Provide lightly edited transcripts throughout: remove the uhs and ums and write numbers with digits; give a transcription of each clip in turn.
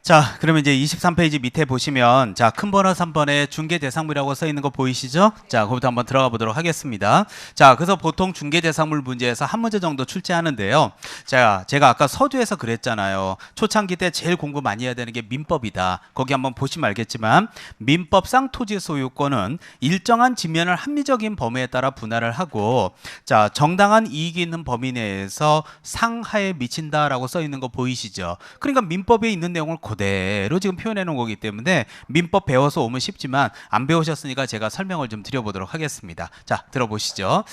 자, 그러면 이제 23페이지 밑에 보시면 자, 큰 번호 3번에 중개대상물이라고 써 있는 거 보이시죠? 자, 그거부터 한번 들어가 보도록 하겠습니다. 자, 그래서 보통 중개대상물 문제에서 한 문제 정도 출제하는데요. 자, 제가 아까 서두에서 그랬잖아요. 초창기 때 제일 공부 많이 해야 되는 게 민법이다. 거기 한번 보시면 알겠지만 민법상 토지 소유권은 일정한 지면을 합리적인 범위에 따라 분할을 하고 자, 정당한 이익이 있는 범위 내에서 상하에 미친다라고 써 있는 거 보이시죠? 그러니까 민법에 있는 내용을 그대로 지금 표현해 놓은 거기 때문에 민법 배워서 오면 쉽지만 안 배우셨으니까 제가 설명을 좀 드려보도록 하겠습니다. 자, 들어보시죠.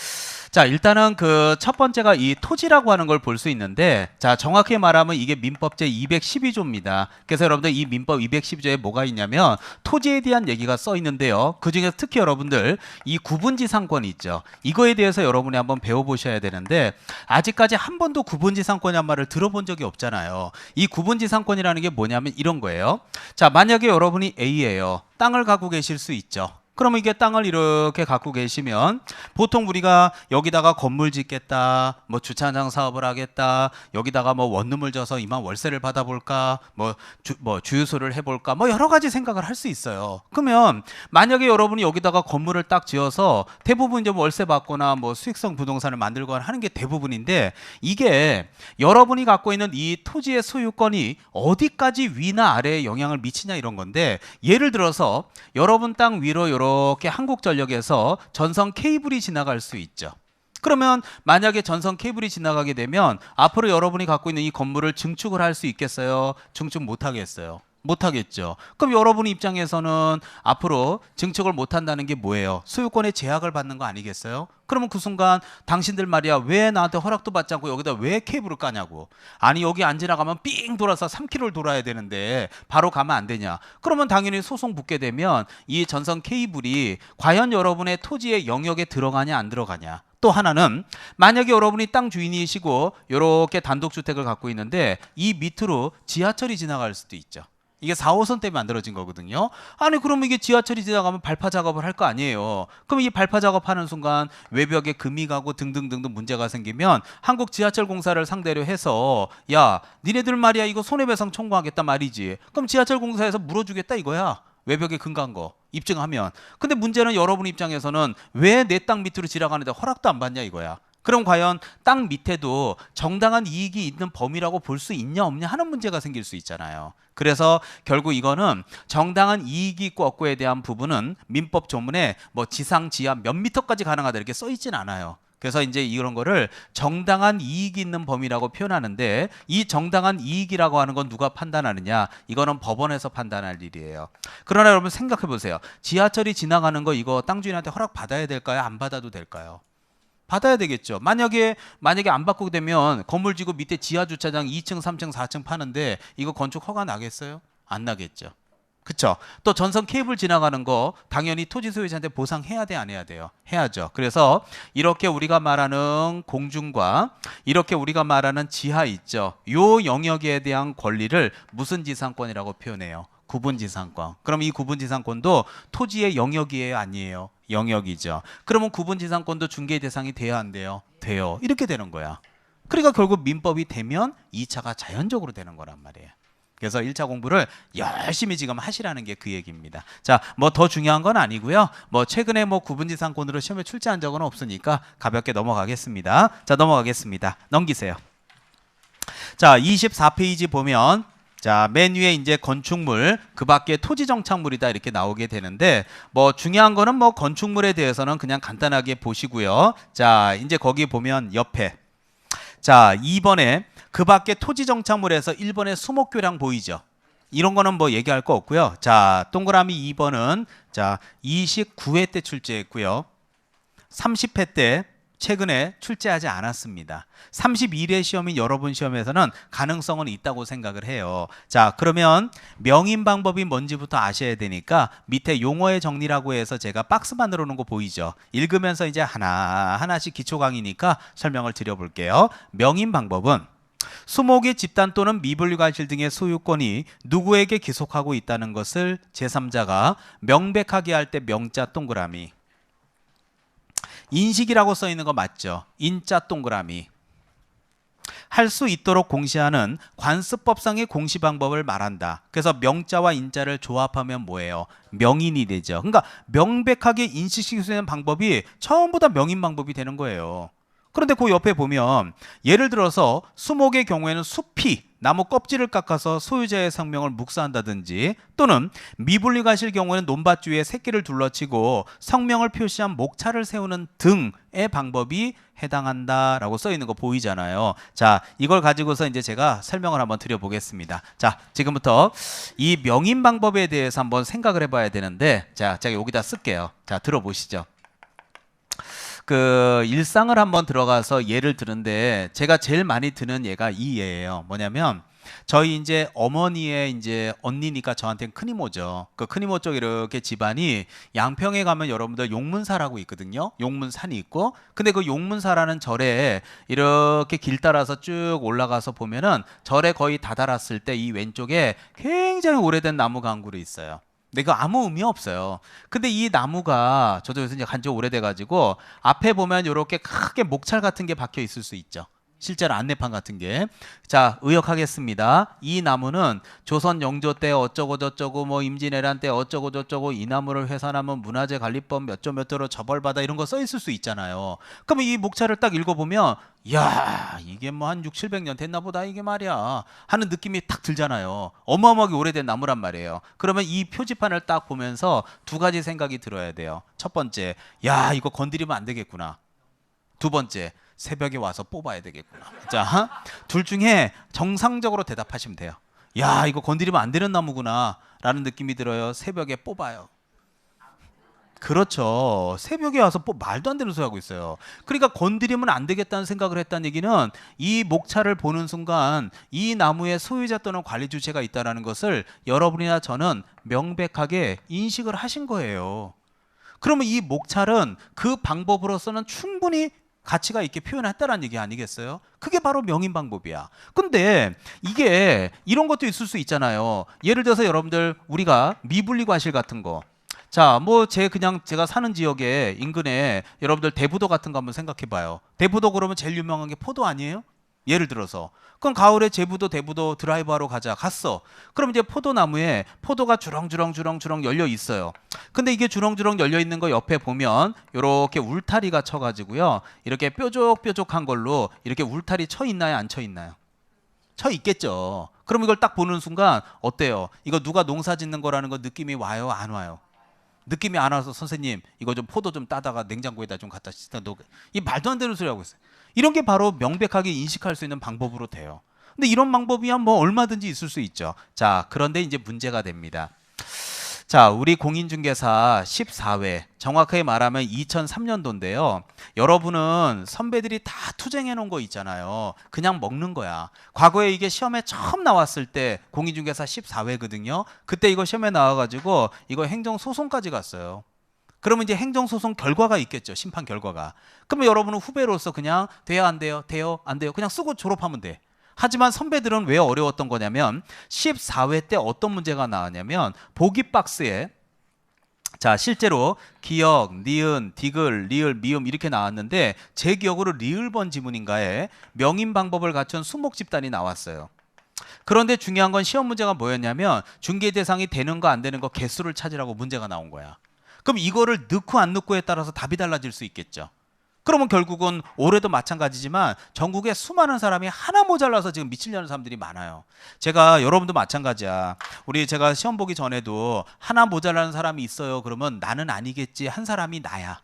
자, 일단은 그 첫 번째가 이 토지라고 하는 걸 볼 수 있는데 자, 정확히 말하면 이게 민법 제 212조입니다. 그래서 여러분들 이 민법 212조에 뭐가 있냐면 토지에 대한 얘기가 써 있는데요. 그중에서 특히 여러분들 이 구분지상권이 있죠. 이거에 대해서 여러분이 한번 배워보셔야 되는데 아직까지 한 번도 구분지상권이란 말을 들어본 적이 없잖아요. 이 구분지상권이라는 게 뭐냐면 이런 거예요. 자, 만약에 여러분이 A예요. 땅을 갖고 계실 수 있죠. 그러면 이게 땅을 이렇게 갖고 계시면 보통 우리가 여기다가 건물 짓겠다, 뭐 주차장 사업을 하겠다, 여기다가 뭐 원룸을 져서 이만 월세를 받아볼까, 뭐 주유소를 해볼까, 뭐 여러 가지 생각을 할 수 있어요. 그러면 만약에 여러분이 여기다가 건물을 딱 지어서 대부분 이제 월세 받거나 뭐 수익성 부동산을 만들거나 하는 게 대부분인데 이게 여러분이 갖고 있는 이 토지의 소유권이 어디까지 위나 아래에 영향을 미치냐 이런 건데 예를 들어서 여러분 땅 위로 이렇게 한국전력에서 전선 케이블이 지나갈 수 있죠. 그러면 만약에 전선 케이블이 지나가게 되면 앞으로 여러분이 갖고 있는 이 건물을 증축을 할 수 있겠어요? 증축 못 하겠어요? 못 하겠죠. 그럼 여러분 입장에서는 앞으로 증축을 못 한다는 게 뭐예요? 소유권의 제약을 받는 거 아니겠어요? 그러면 그 순간 당신들 말이야 왜 나한테 허락도 받지 않고 여기다 왜 케이블을 까냐고. 아니 여기 안 지나가면 삥 돌아서 3km를 돌아야 되는데 바로 가면 안 되냐. 그러면 당연히 소송 붙게 되면 이 전선 케이블이 과연 여러분의 토지의 영역에 들어가냐 안 들어가냐. 또 하나는 만약에 여러분이 땅 주인이시고 이렇게 단독주택을 갖고 있는데 이 밑으로 지하철이 지나갈 수도 있죠. 이게 4호선 때문에 만들어진 거거든요. 아니 그러면 이게 지하철이 지나가면 발파 작업을 할 거 아니에요. 그럼 이 발파 작업하는 순간 외벽에 금이 가고 등등등등 문제가 생기면 한국 지하철공사를 상대로 해서 야 니네들 말이야 이거 손해배상 청구하겠다 말이지. 그럼 지하철공사에서 물어주겠다 이거야. 외벽에 금 간 거 입증하면. 근데 문제는 여러분 입장에서는 왜 내 땅 밑으로 지나가는데 허락도 안 받냐 이거야. 그럼 과연 땅 밑에도 정당한 이익이 있는 범위라고 볼 수 있냐 없냐 하는 문제가 생길 수 있잖아요. 그래서 결국 이거는 정당한 이익이 있고 없고에 대한 부분은 민법 조문에 뭐 지상 지하 몇 미터까지 가능하다 이렇게 써 있진 않아요. 그래서 이제 이런 거를 정당한 이익이 있는 범위라고 표현하는데 이 정당한 이익이라고 하는 건 누가 판단하느냐? 이거는 법원에서 판단할 일이에요. 그러나 여러분 생각해 보세요. 지하철이 지나가는 거 이거 땅 주인한테 허락 받아야 될까요? 안 받아도 될까요? 받아야 되겠죠. 만약에 안 받고 되면 건물 지고 밑에 지하 주차장 2층, 3층, 4층 파는데 이거 건축 허가 나겠어요? 안 나겠죠. 그쵸? 또 전선 케이블 지나가는 거 당연히 토지 소유자한테 보상해야 돼, 안 해야 돼요? 해야죠. 그래서 이렇게 우리가 말하는 공중과 이렇게 우리가 말하는 지하 있죠. 요 영역에 대한 권리를 무슨 지상권이라고 표현해요? 구분지상권. 그럼 이 구분지상권도 토지의 영역이에요, 아니에요? 영역이죠. 그러면 구분지상권도 중개 대상이 돼야 안 돼요? 돼요. 이렇게 되는 거야. 그러니까 결국 민법이 되면 2차가 자연적으로 되는 거란 말이에요. 그래서 1차 공부를 열심히 지금 하시라는 게 그 얘기입니다. 자, 뭐 더 중요한 건 아니고요. 뭐 최근에 뭐 구분지상권으로 시험에 출제한 적은 없으니까 가볍게 넘어가겠습니다. 자, 넘어가겠습니다. 넘기세요. 자, 24페이지 보면 자, 맨 위에 이제 건축물, 그 밖에 토지 정착물이다 이렇게 나오게 되는데 뭐 중요한 거는 뭐 건축물에 대해서는 그냥 간단하게 보시고요. 자, 이제 거기 보면 옆에 자, 2번에 그 밖에 토지 정착물에서 1번에 수목교량 보이죠? 이런 거는 뭐 얘기할 거 없고요. 자, 동그라미 2번은 자, 29회 때 출제했고요. 30회 때 최근에 출제하지 않았습니다. 31회 시험인 여러분 시험에서는 가능성은 있다고 생각을 해요. 자, 그러면 명인 방법이 뭔지부터 아셔야 되니까 밑에 용어의 정리라고 해서 제가 박스 만들어 놓은 거 보이죠? 읽으면서 이제 하나씩 기초 강의니까 설명을 드려볼게요. 명인 방법은 수목의 집단 또는 미분류 과실 등의 소유권이 누구에게 기속하고 있다는 것을 제3자가 명백하게 할 때 명자 동그라미 인식이라고 써 있는 거 맞죠? 인자 동그라미 할 수 있도록 공시하는 관습법상의 공시 방법을 말한다. 그래서 명자와 인자를 조합하면 뭐예요? 명인이 되죠. 그러니까 명백하게 인식시킬 수 있는 방법이 전부 다 명인 방법이 되는 거예요. 그런데 그 옆에 보면 예를 들어서 수목의 경우에는 숲이 나무 껍질을 깎아서 소유자의 성명을 묵사한다든지, 또는 미분리가실 경우에는 논밭 주위에 새끼를 둘러치고 성명을 표시한 목차를 세우는 등의 방법이 해당한다라고 써 있는 거 보이잖아요. 자, 이걸 가지고서 이제 제가 설명을 한번 드려보겠습니다. 자, 지금부터 이 명인 방법에 대해서 한번 생각을 해봐야 되는데, 자, 제가 여기다 쓸게요. 자, 들어보시죠. 그 일상을 한번 들어가서 예를 드는데, 제가 제일 많이 드는 예가 이 예예요. 뭐냐면 저희 이제 어머니의 이제 언니니까 저한테는 큰이모죠. 그 큰이모 쪽 이렇게 집안이 양평에 가면 여러분들 용문사라고 있거든요. 용문산이 있고, 근데 그 용문사라는 절에 이렇게 길 따라서 쭉 올라가서 보면은 절에 거의 다다랐을 때 이 왼쪽에 굉장히 오래된 나무 강굴이 있어요. 근데 그 아무 의미 없어요. 근데 이 나무가 저도 요새 이제 간지 오래돼가지고 앞에 보면 이렇게 크게 목찰 같은 게 박혀 있을 수 있죠. 실제로 안내판 같은 게. 자, 의역하겠습니다. 이 나무는 조선 영조 때 어쩌고 저쩌고 뭐 임진왜란 때 어쩌고 저쩌고 이 나무를 훼손하면 문화재 관리법 몇 조 몇 도로 처벌받아, 이런 거 써 있을 수 있잖아요. 그러면 이 목차를 딱 읽어보면 야, 이게 뭐 한 6, 700년 됐나 보다 이게 말이야 하는 느낌이 딱 들잖아요. 어마어마하게 오래된 나무란 말이에요. 그러면 이 표지판을 딱 보면서 두 가지 생각이 들어야 돼요. 첫 번째, 야, 이거 건드리면 안 되겠구나. 두 번째, 새벽에 와서 뽑아야 되겠구나. 자, 둘 중에 정상적으로 대답하시면 돼요. 야, 이거 건드리면 안 되는 나무구나 라는 느낌이 들어요. 새벽에 뽑아요. 그렇죠. 새벽에 와서 말도 안 되는 소리 하고 있어요. 그러니까 건드리면 안 되겠다는 생각을 했다는 얘기는 이 목차를 보는 순간 이 나무의 소유자 또는 관리 주체가 있다는 것을 여러분이나 저는 명백하게 인식을 하신 거예요. 그러면 이 목찰은 그 방법으로서는 충분히 가치가 있게 표현했다라는 얘기 아니겠어요? 그게 바로 명인 방법이야. 근데 이게 이런 것도 있을 수 있잖아요. 예를 들어서 여러분들 우리가 미분리 과실 같은 거, 자, 뭐 제가 사는 지역에 인근에 여러분들 대부도 같은 거 한번 생각해 봐요. 대부도 그러면 제일 유명한 게 포도 아니에요? 예를 들어서. 그럼 가을에 제부도 대부도 드라이브하러 가자. 갔어. 그럼 이제 포도나무에 포도가 주렁주렁 열려 있어요. 근데 이게 주렁주렁 열려 있는 거 옆에 보면 이렇게 울타리가 쳐 가지고요. 이렇게 뾰족뾰족한 걸로 이렇게 울타리 쳐 있나요? 안 쳐 있나요? 쳐 있겠죠. 그럼 이걸 딱 보는 순간 어때요? 이거 누가 농사 짓는 거라는 거 느낌이 와요? 안 와요? 느낌이 안 와서 선생님 이거 좀 포도 좀 따다가 냉장고에다 좀 갖다 씻다 놓. 이 말도 안 되는 소리 하고 있어요. 이런 게 바로 명백하게 인식할 수 있는 방법으로 돼요. 근데 이런 방법이야 뭐 얼마든지 있을 수 있죠. 자, 그런데 이제 문제가 됩니다. 자, 우리 공인중개사 14회, 정확하게 말하면 2003년도인데요. 여러분은 선배들이 다 투쟁해 놓은 거 있잖아요. 그냥 먹는 거야. 과거에 이게 시험에 처음 나왔을 때 공인중개사 14회거든요. 그때 이거 시험에 나와가지고 이거 행정소송까지 갔어요. 그러면 이제 행정소송 결과가 있겠죠. 심판 결과가. 그러면 여러분은 후배로서 그냥 돼요 안 돼요? 돼요 안 돼요? 그냥 쓰고 졸업하면 돼. 하지만 선배들은 왜 어려웠던 거냐면 14회 때 어떤 문제가 나왔냐면 보기 박스에 자 실제로 기역, 니은, 디귿, 리을, 미음 이렇게 나왔는데 제 기억으로 리을번 지문인가에 명인 방법을 갖춘 수목 집단이 나왔어요. 그런데 중요한 건 시험 문제가 뭐였냐면 중개 대상이 되는 거 안 되는 거 개수를 찾으라고 문제가 나온 거야. 그럼 이거를 넣고 안 넣고에 따라서 답이 달라질 수 있겠죠. 그러면 결국은 올해도 마찬가지지만 전국에 수많은 사람이 하나 모자라서 지금 미치려는 사람들이 많아요. 제가 여러분도 마찬가지야. 제가 시험 보기 전에도 하나 모자라는 사람이 있어요. 그러면 나는 아니겠지 한 사람이 나야.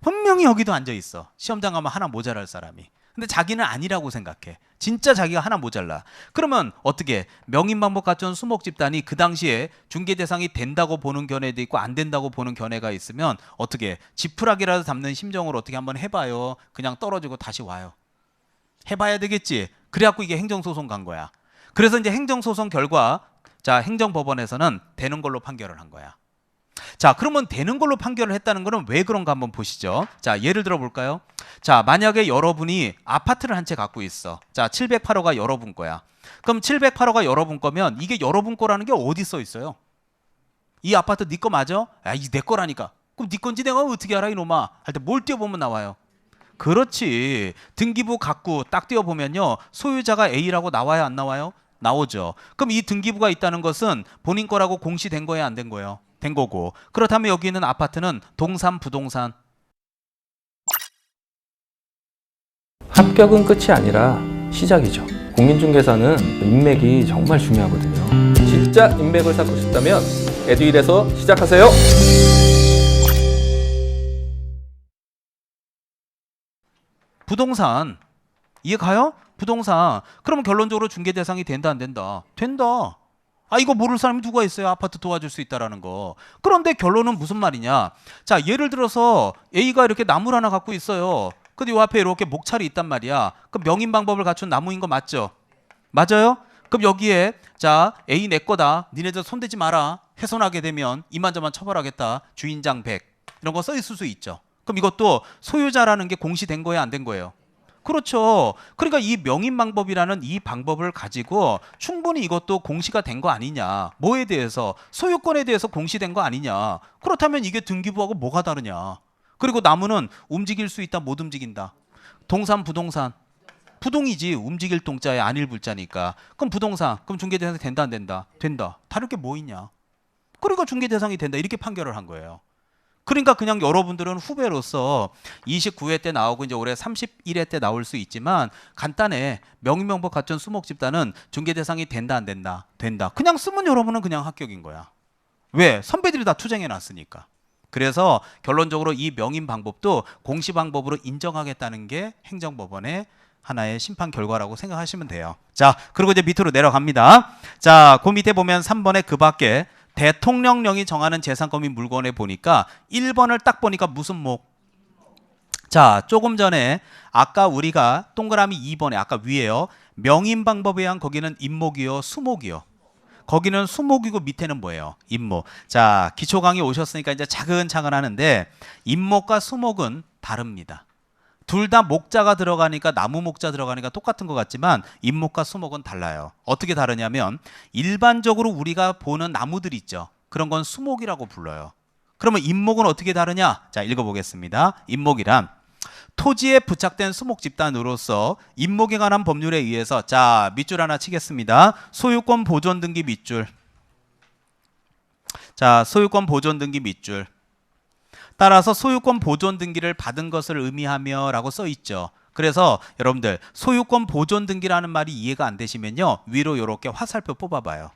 분명히 여기도 앉아 있어. 시험장 가면 하나 모자랄 사람이. 근데 자기는 아니라고 생각해. 진짜 자기가 하나 모자라. 그러면 어떻게 명인 방법 갖춘 수목 집단이 그 당시에 중개 대상이 된다고 보는 견해도 있고 안 된다고 보는 견해가 있으면 어떻게 지푸라기라도 잡는 심정으로 어떻게 한번 해봐요. 그냥 떨어지고 다시 와요. 해봐야 되겠지. 그래갖고 이게 행정소송 간 거야. 그래서 이제 행정소송 결과 자 행정법원에서는 되는 걸로 판결을 한 거야. 자, 그러면 되는 걸로 판결을 했다는 거는 왜 그런가 한번 보시죠. 자, 예를 들어 볼까요? 자, 만약에 여러분이 아파트를 한 채 갖고 있어. 자, 708호가 여러분 거야. 그럼 708호가 여러분 거면 이게 여러분 거라는 게 어디 써 있어요? 이 아파트 네 거 맞아? 아, 이게 내 거라니까. 그럼 네 건지 내가 어떻게 알아 이놈아? 할 때 뭘 띄워보면 나와요. 그렇지. 등기부 갖고 딱 띄워보면요. 소유자가 A라고 나와요, 안 나와요? 나오죠. 그럼 이 등기부가 있다는 것은 본인 거라고 공시된 거예요, 안 된 거예요? 된 거고. 그렇다면 여기 있는 아파트는 동산, 부동산. 합격은 끝이 아니라 시작이죠. 공인중개사는 인맥이 정말 중요하거든요. 진짜 인맥을 쌓고 싶다면 에듀윌에서 시작하세요. 부동산. 이해 가요? 부동산. 그러면 결론적으로 중개 대상이 된다, 안 된다? 된다. 아, 이거 모를 사람이 누가 있어요? 아파트 도와줄 수 있다라는 거. 그런데 결론은 무슨 말이냐? 자, 예를 들어서 A가 이렇게 나무를 하나 갖고 있어요. 근데 요 앞에 이렇게 목찰이 있단 말이야. 그럼 명인 방법을 갖춘 나무인 거 맞죠? 맞아요? 그럼 여기에 자, A 내 거다. 니네들 손대지 마라. 훼손하게 되면 이만저만 처벌하겠다. 주인장 100. 이런 거 써 있을 수 있죠. 그럼 이것도 소유자라는 게 공시된 거예요, 안 된 거예요? 그렇죠. 그러니까 이 명인 방법이라는 이 방법을 가지고 충분히 이것도 공시가 된 거 아니냐. 뭐에 대해서? 소유권에 대해서 공시된 거 아니냐. 그렇다면 이게 등기부하고 뭐가 다르냐. 그리고 나무는 움직일 수 있다, 못 움직인다. 동산, 부동산. 부동이지. 움직일 동자에 안일 불자니까. 그럼 부동산. 그럼 중개대상이 된다, 안 된다? 된다. 다를 게 뭐 있냐. 그러니까 중개대상이 된다. 이렇게 판결을 한 거예요. 그러니까 그냥 여러분들은 후배로서 29회 때 나오고 이제 올해 31회 때 나올 수 있지만 간단해. 명의명복 갖춘 수목집단은 중개대상이 된다, 안 된다? 된다. 그냥 쓰면 여러분은 그냥 합격인 거야. 왜? 선배들이 다 투쟁해 놨으니까. 그래서 결론적으로 이 명인 방법도 공시 방법으로 인정하겠다는 게 행정법원의 하나의 심판 결과라고 생각하시면 돼요. 자, 그리고 이제 밑으로 내려갑니다. 자, 그 밑에 보면 3번에 그 밖에 대통령령이 정하는 재산권 및 물건에 보니까 1번을 딱 보니까 무슨 목? 자, 조금 전에 아까 우리가 동그라미 2번에 아까 위에요. 명인 방법에 의한 거기는 임목이요, 수목이요. 거기는 수목이고 밑에는 뭐예요? 임목. 자, 기초 강의 오셨으니까 이제 차근차근 하는데 임목과 수목은 다릅니다. 둘 다 목자가 들어가니까 나무 목자 들어가니까 똑같은 것 같지만 임목과 수목은 달라요. 어떻게 다르냐면 일반적으로 우리가 보는 나무들 있죠. 그런 건 수목이라고 불러요. 그러면 임목은 어떻게 다르냐? 자, 읽어보겠습니다. 임목이란 토지에 부착된 수목 집단으로서 임목에 관한 법률에 의해서 자, 밑줄 하나 치겠습니다. 소유권 보존 등기 밑줄. 자, 소유권 보존 등기 밑줄. 따라서 소유권 보존 등기를 받은 것을 의미하며 라고 써 있죠. 그래서 여러분들 소유권 보존 등기라는 말이 이해가 안 되시면요. 위로 이렇게 화살표 뽑아봐요.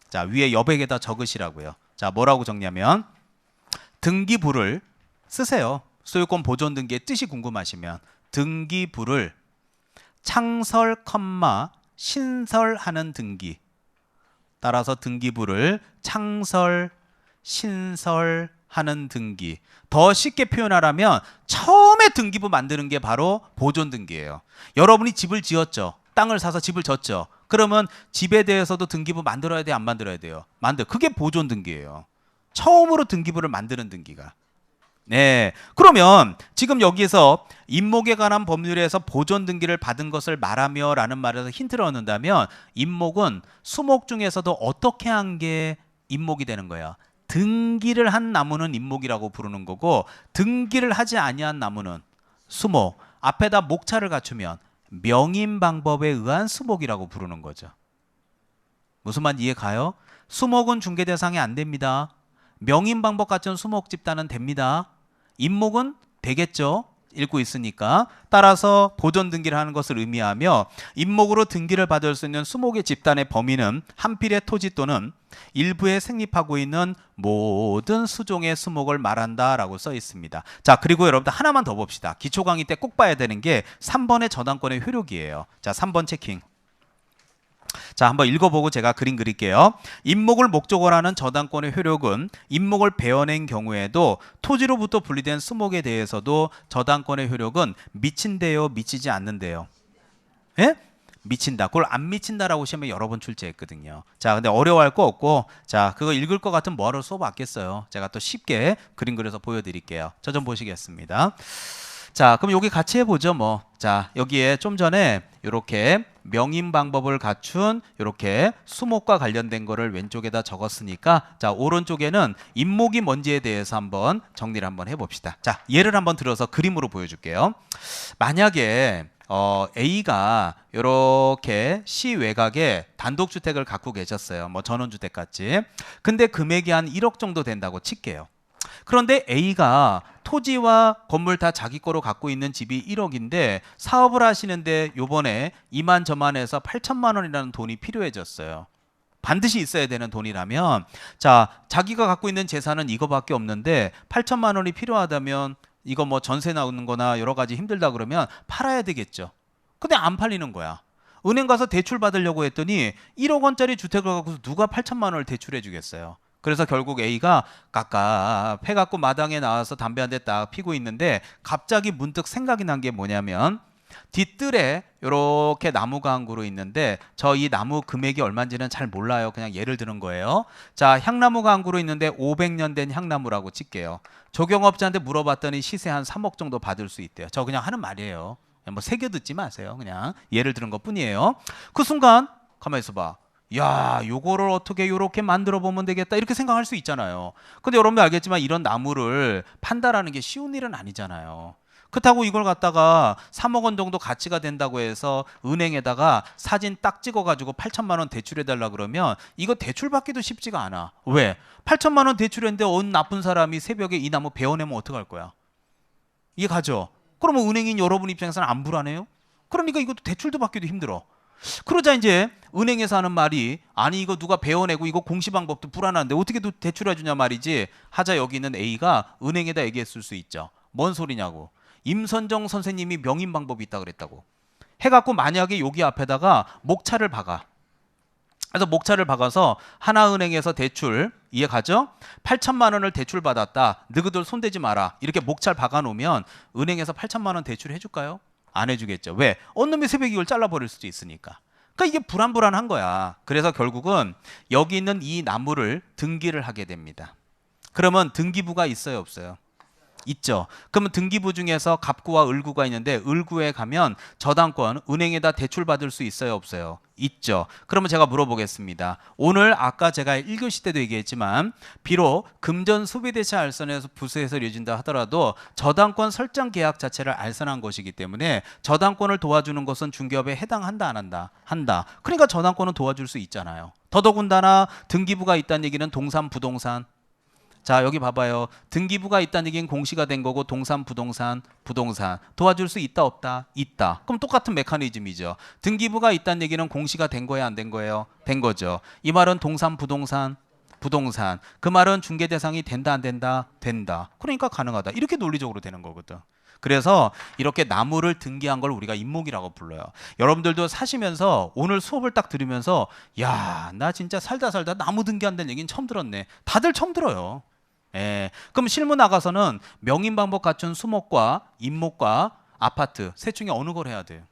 자, 위에 여백에다 적으시라고요. 자, 뭐라고 적냐면 등기부를 쓰세요. 소유권 보존 등기의 뜻이 궁금하시면 등기부를 창설, 신설하는 등기. 따라서 등기부를 창설, 신설하는 등기. 더 쉽게 표현하라면 처음에 등기부 만드는 게 바로 보존 등기예요. 여러분이 집을 지었죠. 땅을 사서 집을 졌죠. 그러면 집에 대해서도 등기부 만들어야 돼요, 안 만들어야 돼요? 그게 보존 등기예요. 처음으로 등기부를 만드는 등기가. 네. 그러면 지금 여기에서 임목에 관한 법률에서 보존 등기를 받은 것을 말하며 라는 말에서 힌트를 얻는다면 임목은 수목 중에서도 어떻게 한 게 임목이 되는 거야? 등기를 한 나무는 임목이라고 부르는 거고 등기를 하지 아니한 나무는 수목. 앞에다 목차를 갖추면 명인 방법에 의한 수목이라고 부르는 거죠. 무슨 말 이해 가요? 수목은 중개 대상이 안 됩니다. 명인 방법 같은 수목 집단은 됩니다. 임목은 되겠죠. 읽고 있으니까. 따라서 보존 등기를 하는 것을 의미하며 임목으로 등기를 받을 수 있는 수목의 집단의 범위는 한 필의 토지 또는 일부에 생립하고 있는 모든 수종의 수목을 말한다라고 써 있습니다. 자, 그리고 여러분들 하나만 더 봅시다. 기초 강의 때 꼭 봐야 되는 게 3번의 저당권의 효력이에요. 자, 3번 체킹. 자, 한번 읽어보고 제가 그림 그릴게요. 임목을 목적으로 하는 저당권의 효력은 임목을 베어낸 경우에도 토지로부터 분리된 수목에 대해서도 저당권의 효력은 미친대요, 미치지 않는데요? 예? 미친다. 그걸 안 미친다라고 시험에 여러 번 출제했거든요. 자, 근데 어려워할 거 없고, 자, 그거 읽을 것 같으면 뭐하러 수업 아꼈어요? 제가 또 쉽게 그림 그려서 보여드릴게요. 저 좀 보시겠습니다. 자, 그럼 여기 같이 해보죠, 뭐. 자, 여기에 좀 전에 이렇게 명인 방법을 갖춘 이렇게 수목과 관련된 거를 왼쪽에다 적었으니까 자 오른쪽에는 임목이 뭔지에 대해서 한번 정리를 한번 해봅시다. 자 예를 한번 들어서 그림으로 보여줄게요. 만약에 A가 이렇게 시 외곽에 단독주택을 갖고 계셨어요. 뭐 전원주택 같이. 근데 금액이 한 1억 정도 된다고 칠게요. 그런데 A가 토지와 건물 다 자기 거로 갖고 있는 집이 1억인데 사업을 하시는데 요번에 이만저만해서 8천만 원이라는 돈이 필요해졌어요. 반드시 있어야 되는 돈이라면 자 자기가 갖고 있는 재산은 이거밖에 없는데 8천만 원이 필요하다면 이거 뭐 전세 나오는 거나 여러 가지 힘들다 그러면 팔아야 되겠죠. 근데 안 팔리는 거야. 은행 가서 대출 받으려고 했더니 1억 원짜리 주택을 갖고서 누가 8천만 원을 대출해 주겠어요. 그래서 결국 A가 깝깝해갖고 마당에 나와서 담배 한 대 딱 피고 있는데 갑자기 문득 생각이 난 게 뭐냐면 뒷뜰에 이렇게 나무가 한 그루 있는데 저 이 나무 금액이 얼마인지는 잘 몰라요. 그냥 예를 드는 거예요. 자 향나무가 한 그루 있는데 500년 된 향나무라고 칠게요. 조경업자한테 물어봤더니 시세 한 3억 정도 받을 수 있대요. 저 그냥 하는 말이에요. 뭐 새겨 듣지 마세요. 그냥 예를 드는 것 뿐이에요. 그 순간 가만히 있어봐. 야, 요거를 어떻게 요렇게 만들어 보면 되겠다 이렇게 생각할 수 있잖아요. 근데 여러분들 알겠지만 이런 나무를 판다라는 게 쉬운 일은 아니잖아요. 그렇다고 이걸 갖다가 3억 원 정도 가치가 된다고 해서 은행에다가 사진 딱 찍어가지고 8천만 원 대출해달라 그러면 이거 대출 받기도 쉽지가 않아. 왜? 8천만 원 대출했는데 어느 나쁜 사람이 새벽에 이 나무 베어내면 어떡할 거야? 이해 가죠? 그러면 은행인 여러분 입장에서는 안 불안해요? 그러니까 이것도 대출도 받기도 힘들어. 그러자 이제 은행에서 하는 말이 아니 이거 누가 베어내고 이거 공시 방법도 불안한데 어떻게 대출해 주냐 말이지. 하자 여기 있는 A가 은행에다 얘기했을 수 있죠. 뭔 소리냐고. 임선정 선생님이 명인 방법이 있다 그랬다고. 해갖고 만약에 여기 앞에다가 목차를 박아. 그래서 목차를 박아서 하나은행에서 대출 이해 가죠? 8천만 원을 대출 받았다. 너희들 손대지 마라. 이렇게 목차를 박아놓으면 은행에서 8천만 원 대출 해줄까요? 안 해주겠죠. 왜? 어느 놈이 새벽 이걸 잘라버릴 수도 있으니까. 그러니까 이게 불안불안한 거야. 그래서 결국은 여기 있는 이 나무를 등기를 하게 됩니다. 그러면 등기부가 있어요, 없어요? 있죠. 그러면 등기부 중에서 갑구와 을구가 있는데 을구에 가면 저당권 은행에다 대출 받을 수 있어요, 없어요? 있죠. 그러면 제가 물어보겠습니다. 오늘 아까 제가 1교시 때도 얘기했지만 비록 금전 소비대차 알선에서 부수해서 이뤄진다 하더라도 저당권 설정 계약 자체를 알선한 것이기 때문에 저당권을 도와주는 것은 중개업에 해당한다 안 한다? 한다. 그러니까 저당권은 도와줄 수 있잖아요. 더더군다나 등기부가 있다는 얘기는 동산 부동산 자 여기 봐봐요. 등기부가 있다는 얘기는 공시가 된 거고 동산 부동산 도와줄 수 있다 없다? 있다. 그럼 똑같은 메커니즘이죠. 등기부가 있다는 얘기는 공시가 된 거예요 안 된 거예요? 된 거죠. 이 말은 동산 부동산 그 말은 중개 대상이 된다 안 된다? 된다. 그러니까 가능하다. 이렇게 논리적으로 되는 거거든. 그래서 이렇게 나무를 등기한 걸 우리가 임목이라고 불러요. 여러분들도 사시면서 오늘 수업을 딱 들으면서 야, 나 진짜 살다 나무 등기한다는 얘기는 처음 들었네. 다들 처음 들어요. 예. 그럼 실무 나가서는 명인 방법 갖춘 수목과 임목과 아파트 셋 중에 어느 걸 해야 돼요?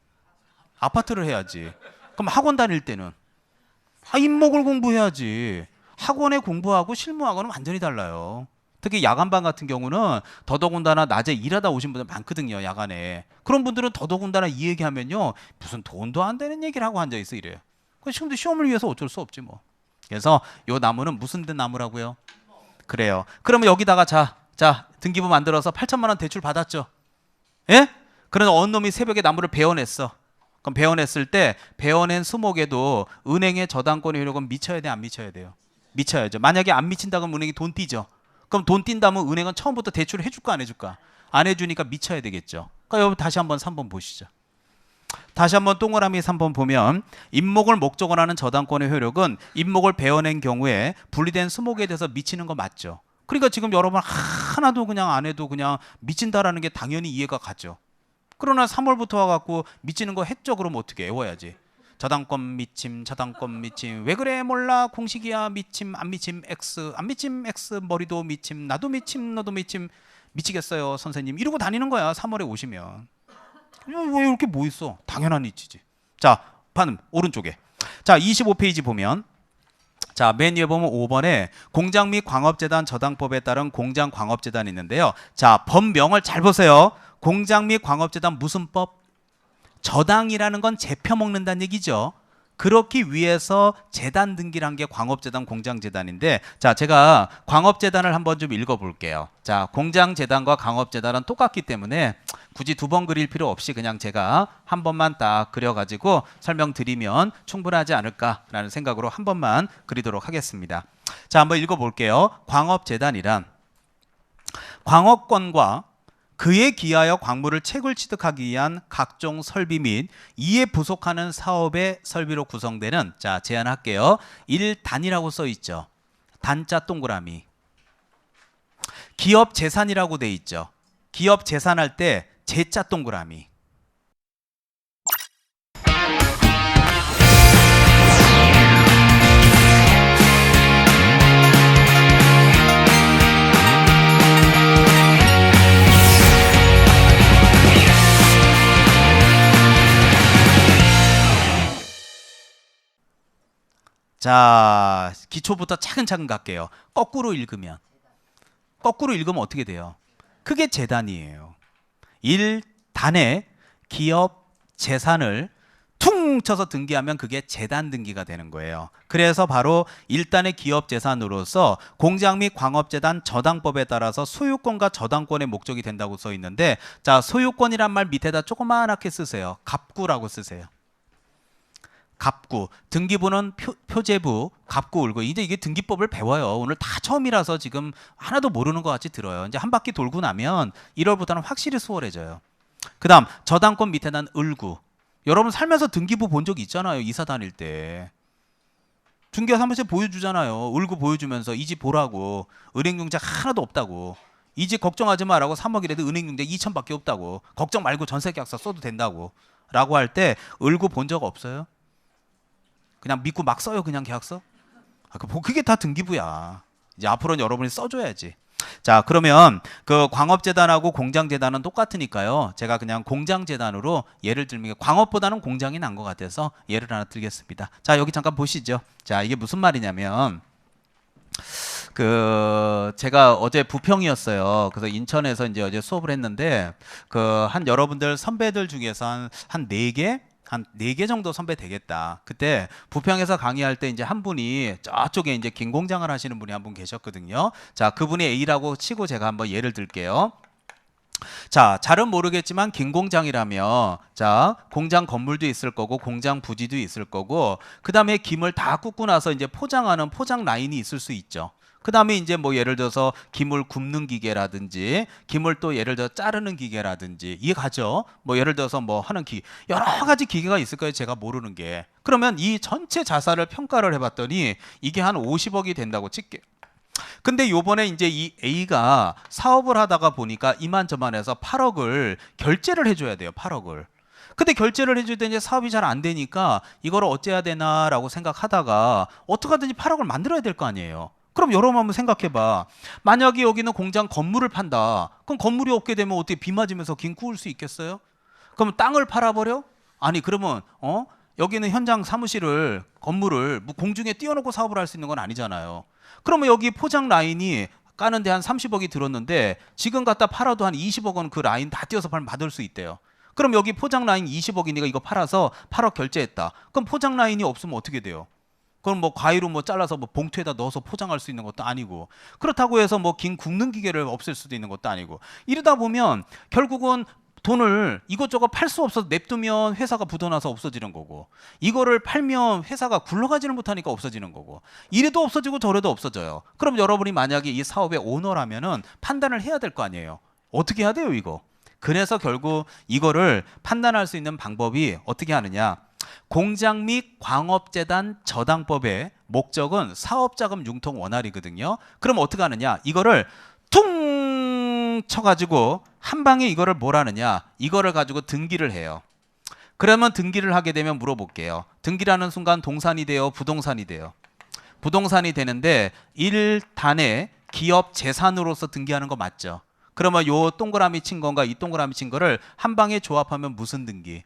아파트를 해야지. 그럼 학원 다닐 때는 임목을 공부해야지. 학원에 공부하고 실무하고는 완전히 달라요. 특히 야간반 같은 경우는 더더군다나 낮에 일하다 오신 분들 많거든요. 야간에. 그런 분들은 더더군다나 이 얘기하면요. 무슨 돈도 안 되는 얘기를 하고 앉아있어 이래요. 지금도 시험을 위해서 어쩔 수 없지 뭐. 그래서 이 나무는 무슨 된 나무라고요? 그래요. 그러면 여기다가 자 등기부 만들어서 8천만 원 대출 받았죠. 예? 그래서 어느 놈이 새벽에 나무를 베어냈어. 그럼 베어냈을 때 베어낸 수목에도 은행의 저당권의 효력은 미쳐야 돼 안 미쳐야 돼요? 미쳐야죠. 만약에 안 미친다 그러면 은행이 돈 띄죠. 그럼 돈 띈다면 은행은 처음부터 대출을 해줄까 안 해줄까? 안 해주니까 미쳐야 되겠죠. 그러니까 여러분 다시 한번 3번 보시죠. 다시 한번 동그라미 3번 보면 임목을 목적으로 하는 저당권의 효력은 임목을 베어낸 경우에 분리된 수목에 대해서 미치는 거 맞죠? 그러니까 지금 여러분 하나도 그냥 안 해도 그냥 미친다라는 게 당연히 이해가 가죠. 그러나 3월부터 와갖고 미치는 거 했죠? 그러면 어떻게 외워야지. 저당권 미침 왜 그래 몰라 공식이야 미침 안 미침 X 안 미침 X 머리도 미침 나도 미침 너도 미침 미치겠어요 선생님 이러고 다니는 거야 3월에 오시면. 왜 이렇게 뭐 있어? 당연한 이치지. 자, 반음 오른쪽에. 자, 25페이지 보면 자, 맨 위에 보면 5번에 공장 및 광업재단 저당법에 따른 공장광업재단이 있는데요. 자, 법명을 잘 보세요. 공장 및 광업재단 무슨 법? 저당이라는 건 제펴먹는다는 얘기죠. 그렇기 위해서 재단 등기를 한 게 광업재단, 공장재단인데, 자, 제가 광업재단을 한번 좀 읽어볼게요. 자, 공장재단과 광업재단은 똑같기 때문에 굳이 두 번 그릴 필요 없이 그냥 제가 한 번만 딱 그려가지고 설명드리면 충분하지 않을까라는 생각으로 한 번만 그리도록 하겠습니다. 자, 한번 읽어볼게요. 광업재단이란 광업권과 그에 기하여 광물을 채굴 취득하기 위한 각종 설비 및 이에 부속하는 사업의 설비로 구성되는, 자, 제안할게요. 1단이라고 써 있죠. 단자 동그라미. 기업 재산이라고 돼 있죠. 기업 재산할 때 재자 동그라미. 자, 기초부터 차근차근 갈게요. 거꾸로 읽으면 어떻게 돼요? 그게 재단이에요. 1단에 기업 재산을 퉁 쳐서 등기하면 그게 재단 등기가 되는 거예요. 그래서 바로 1단의 기업 재산으로서 공장 및 광업재단 저당법에 따라서 소유권과 저당권의 목적이 된다고 써 있는데, 자, 소유권이란 말 밑에다 조그맣게 쓰세요. 갑구라고 쓰세요. 갑구, 등기부는 표제부, 갑구, 울고. 이제 이게 등기법을 배워요. 오늘 다 처음이라서 지금 하나도 모르는 것 같이 들어요. 이제 한 바퀴 돌고 나면 1월부터는 확실히 수월해져요. 그 다음 저당권 밑에는 을구. 여러분 살면서 등기부 본 적 있잖아요. 이사 다닐 때. 중개사 한 번씩 보여주잖아요. 을구 보여주면서 이 집 보라고. 은행융자 하나도 없다고. 이 집 걱정하지 마라고 3억이라도 은행융자 2천밖에 없다고. 걱정 말고 전세계약서 써도 된다고. 라고 할 때 을구 본 적 없어요? 그냥 믿고 막 써요. 그냥 계약서. 그게 다 등기부야. 이제 앞으로는 여러분이 써줘야지. 자, 그러면 그 광업재단하고 공장재단은 똑같으니까요. 제가 그냥 공장재단으로 예를 들면 광업보다는 공장이 난 것 같아서 예를 하나 들겠습니다. 자, 여기 잠깐 보시죠. 자, 이게 무슨 말이냐면 그 제가 어제 부평이었어요. 그래서 인천에서 이제 어제 수업을 했는데 그 한 여러분들 선배들 중에서 한 4개 한 4개 정도 선배 되겠다. 그때 부평에서 강의할 때 이제 한 분이 저쪽에 이제 긴 공장을 하시는 분이 한 분 계셨거든요. 자, 그분이 A라고 치고 제가 한번 예를 들게요. 자, 잘은 모르겠지만 긴 공장이라면 자, 공장 건물도 있을 거고 공장 부지도 있을 거고 그다음에 김을 다 굽고 나서 이제 포장하는 포장 라인이 있을 수 있죠. 그 다음에 이제 뭐 예를 들어서 김을 굽는 기계라든지 김을 또 예를 들어 자르는 기계라든지 이해 가죠? 뭐 예를 들어서 뭐 하는 여러 가지 기계가 있을 거예요. 제가 모르는 게. 그러면 이 전체 자산을 평가를 해봤더니 이게 한 50억이 된다고 칠게요. 근데 요번에 이제 이 A가 사업을 하다가 보니까 이만저만해서 8억을 결제를 해줘야 돼요. 8억을. 근데 결제를 해줄 때 이제 사업이 잘 안 되니까 이걸 어째야 되나라고 생각하다가 어떻게 하든지 8억을 만들어야 될 거 아니에요. 그럼 여러분 한번 생각해봐. 만약에 여기는 공장 건물을 판다. 그럼 건물이 없게 되면 어떻게 비 맞으면서 김 구울 수 있겠어요? 그럼 땅을 팔아버려? 아니 그러면 여기는 현장 사무실을 건물을 뭐 공중에 띄워놓고 사업을 할 수 있는 건 아니잖아요. 그러면 여기 포장 라인이 까는데 한 30억이 들었는데 지금 갖다 팔아도 한 20억 원 그 라인 다 띄워서 팔면 받을 수 있대요. 그럼 여기 포장 라인 20억이니까 이거 팔아서 8억 결제했다. 그럼 포장 라인이 없으면 어떻게 돼요? 그럼 뭐 과일로 뭐 잘라서 뭐 봉투에다 넣어서 포장할 수 있는 것도 아니고 그렇다고 해서 뭐 김 굽는 기계를 없앨 수도 있는 것도 아니고 이러다 보면 결국은 돈을 이것저것 팔 수 없어서 냅두면 회사가 부도나서 없어지는 거고 이거를 팔면 회사가 굴러가지를 못하니까 없어지는 거고 이래도 없어지고 저래도 없어져요. 그럼 여러분이 만약에 이 사업의 오너라면은 판단을 해야 될 거 아니에요. 어떻게 해야 돼요 이거? 그래서 결국 이거를 판단할 수 있는 방법이 어떻게 하느냐. 공장 및 광업재단 저당법의 목적은 사업자금 융통 원활이거든요. 그럼 어떻게 하느냐? 이거를 퉁 쳐가지고 한 방에 이거를 뭘 하느냐? 이거를 가지고 등기를 해요. 그러면 등기를 하게 되면 물어볼게요. 등기라는 순간 동산이 돼요? 부동산이 돼요? 부동산이 되는데 1단에 기업 재산으로서 등기하는 거 맞죠? 그러면 요 동그라미 친 건가 이 동그라미 친 거를 한 방에 조합하면 무슨 등기?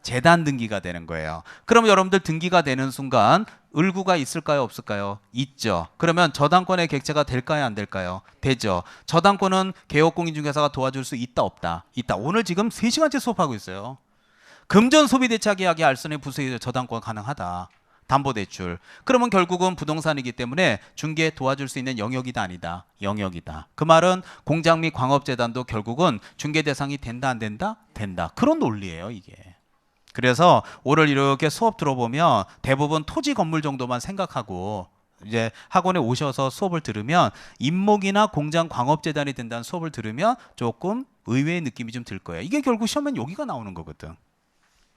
재단 등기가 되는 거예요. 그럼 여러분들 등기가 되는 순간 을구가 있을까요? 없을까요? 있죠. 그러면 저당권의 객체가 될까요? 안 될까요? 되죠. 저당권은 개업공인중개사가 도와줄 수 있다 없다? 있다. 오늘 지금 3시간째 수업하고 있어요. 금전 소비 대차 계약이 알선의 부수의 저당권 가능하다. 담보대출. 그러면 결국은 부동산이기 때문에 중개에 도와줄 수 있는 영역이다 아니다. 영역이다. 그 말은 공장 및 광업재단도 결국은 중개 대상이 된다 안 된다? 된다. 그런 논리예요 이게. 그래서 오늘 이렇게 수업 들어보면 대부분 토지 건물 정도만 생각하고 이제 학원에 오셔서 수업을 들으면 임목이나 공장 광업재단이 된다는 수업을 들으면 조금 의외의 느낌이 좀 들 거예요. 이게 결국 시험엔 여기가 나오는 거거든.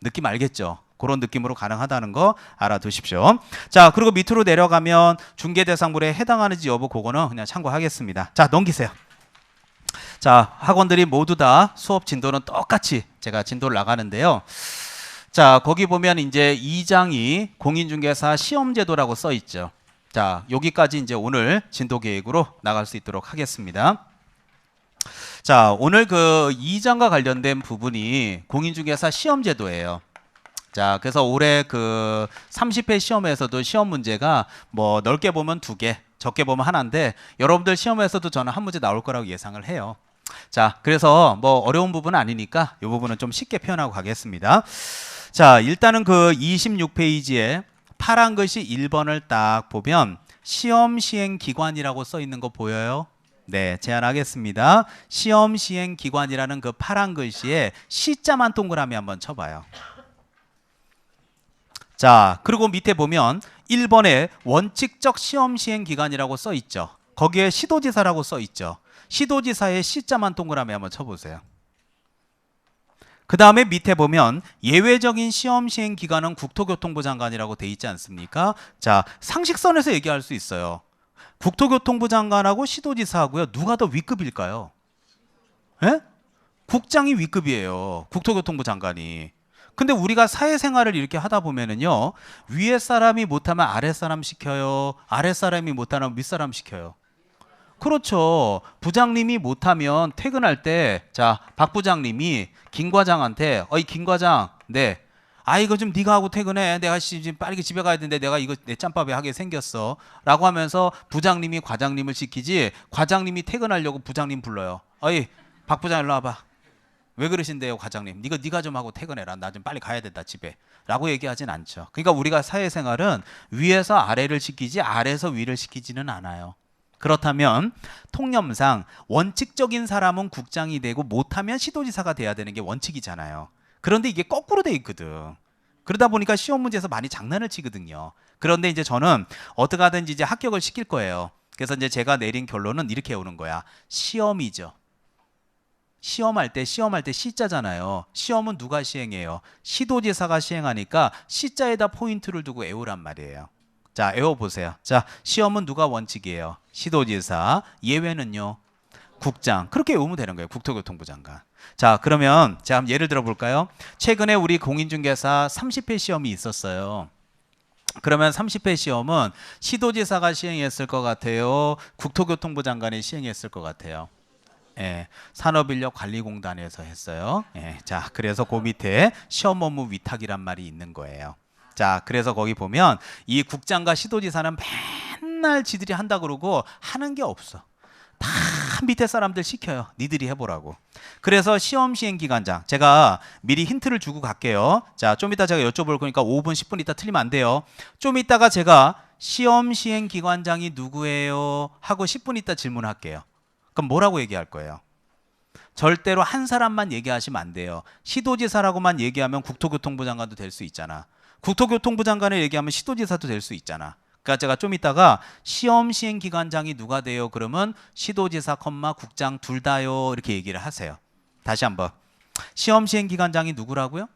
느낌 알겠죠? 그런 느낌으로 가능하다는 거 알아두십시오. 자, 그리고 밑으로 내려가면 중개대상물에 해당하는지 여부 그거는 그냥 참고하겠습니다. 자, 넘기세요. 자, 학원들이 모두 다 수업 진도는 똑같이 제가 진도를 나가는데요. 자, 거기 보면 이제 2장이 공인중개사 시험제도라고 써 있죠. 자, 여기까지 이제 오늘 진도 계획으로 나갈 수 있도록 하겠습니다. 자, 오늘 그 2장과 관련된 부분이 공인중개사 시험제도예요. 자, 그래서 올해 그 30회 시험에서도 시험 문제가 뭐 넓게 보면 2개, 적게 보면 하나인데 여러분들 시험에서도 저는 한 문제 나올 거라고 예상을 해요. 자, 그래서 뭐 어려운 부분은 아니니까 이 부분은 좀 쉽게 표현하고 가겠습니다. 자, 일단은 그 26페이지에 파란 글씨 1번을 딱 보면 시험 시행 기관이라고 써 있는 거 보여요? 네, 제안하겠습니다. 시험 시행 기관이라는 그 파란 글씨에 시자만 동그라미 한번 쳐봐요. 자, 그리고 밑에 보면 1번에 원칙적 시험 시행 기관이라고 써 있죠. 거기에 시도지사라고 써 있죠. 시도지사의 시자만 동그라미 한번 쳐보세요. 그 다음에 밑에 보면 예외적인 시험 시행 기관은 국토교통부 장관이라고 돼 있지 않습니까? 자, 상식선에서 얘기할 수 있어요. 국토교통부 장관하고 시도지사하고요. 누가 더 윗급일까요? 예? 국장이 윗급이에요. 국토교통부 장관이. 근데 우리가 사회생활을 이렇게 하다 보면은요. 위에 사람이 못하면 아래 사람 시켜요. 아래 사람이 못하면 윗 사람 시켜요. 그렇죠. 부장님이 못하면 퇴근할 때 자, 박 부장님이 김 과장한테 어이 김 과장 네. 아 이거 좀 네가 하고 퇴근해. 내가 지금 빠르게 집에 가야 되는데 내가 이거 내 짬밥에 하게 생겼어. 라고 하면서 부장님이 과장님을 시키지 과장님이 퇴근하려고 부장님 불러요. 어이 박 부장 일로 와봐. 왜 그러신데요 과장님. 네가 좀 하고 퇴근해라. 나 좀 빨리 가야 된다 집에. 라고 얘기하진 않죠. 그러니까 우리가 사회생활은 위에서 아래를 시키지 아래에서 위를 시키지는 않아요. 그렇다면 통념상 원칙적인 사람은 국장이 되고 못하면 시도지사가 돼야 되는 게 원칙이잖아요. 그런데 이게 거꾸로 돼 있거든. 그러다 보니까 시험 문제에서 많이 장난을 치거든요. 그런데 이제 저는 어떻게 하든지 이제 합격을 시킬 거예요. 그래서 이제 제가 내린 결론은 이렇게 오는 거야. 시험이죠. 시험할 때 시자잖아요. 시험은 누가 시행해요? 시도지사가 시행하니까 시자에다 포인트를 두고 외우란 말이에요. 자, 외워보세요. 자, 시험은 누가 원칙이에요? 시도지사. 예외는요? 국장. 그렇게 외우면 되는 거예요. 국토교통부 장관. 자, 그러면 제가 한번 예를 들어 볼까요? 최근에 우리 공인중개사 30회 시험이 있었어요. 그러면 30회 시험은 시도지사가 시행했을 것 같아요? 국토교통부 장관이 시행했을 것 같아요? 예, 산업인력관리공단에서 했어요. 예, 자, 그래서 그 밑에 시험 업무 위탁이란 말이 있는 거예요. 자, 그래서 거기 보면 이 국장과 시도지사는 맨날 지들이 한다 그러고 하는 게 없어. 다 밑에 사람들 시켜요. 니들이 해보라고. 그래서 시험 시행 기관장 제가 미리 힌트를 주고 갈게요. 자, 좀 이따 제가 여쭤볼 거니까 5분 10분 있다 틀리면 안 돼요. 좀 이따가 제가 시험 시행 기관장이 누구예요? 하고 10분 있다 질문할게요. 그럼 뭐라고 얘기할 거예요? 절대로 한 사람만 얘기하시면 안 돼요. 시도지사라고만 얘기하면 국토교통부 장관도 될 수 있잖아. 국토교통부 장관을 얘기하면 시도지사도 될 수 있잖아. 그러니까 제가 좀 이따가 시험 시행 기관장이 누가 돼요? 그러면 시도지사, 국장 둘 다요. 이렇게 얘기를 하세요. 다시 한번. 시험 시행 기관장이 누구라고요?